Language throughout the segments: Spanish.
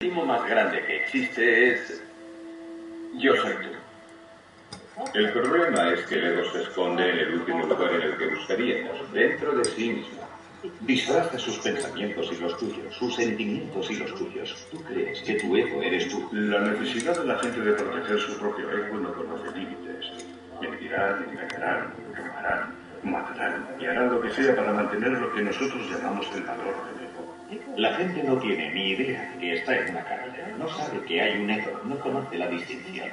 timo más grande que existe es... yo soy tú. El problema es que el ego se esconde en el último lugar en el que buscaríamos, dentro de sí mismo. Disfraza sus pensamientos y los tuyos, sus sentimientos y los tuyos. Tú crees que tu ego eres tú. La necesidad de la gente de proteger su propio ego no conoce límites. Mentirán, engañarán, robarán, matarán y harán lo que sea para mantener lo que nosotros llamamos el valor del ego. La gente no tiene ni idea de que está en una carrera. No sabe que hay un ego, no conoce la distinción.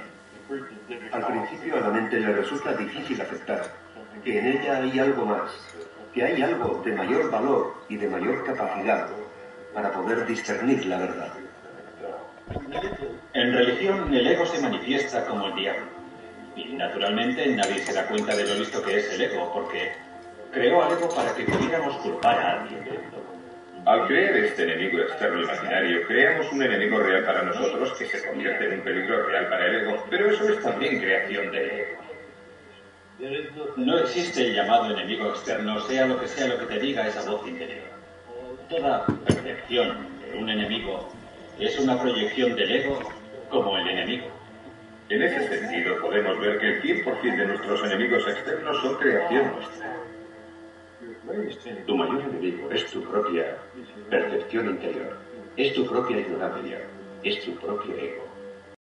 Al principio a la mente le resulta difícil aceptar que en ella hay algo más, que hay algo de mayor valor y de mayor capacidad para poder discernir la verdad. En religión, el ego se manifiesta como el diablo. Y naturalmente nadie se da cuenta de lo listo que es el ego, porque creó al ego para que pudiéramos culpar a alguien. Al crear este enemigo externo imaginario, creamos un enemigo real para nosotros que se convierte en un peligro real para el ego, pero eso es también creación del ego. No existe el llamado enemigo externo, sea lo que te diga esa voz interior. Toda percepción de un enemigo es una proyección del ego como el enemigo. En ese sentido, podemos ver que el 100% de nuestros enemigos externos son creación nuestra. Tu mayor enemigo es tu propia percepción interior, es tu propia ignorancia, es tu propio ego.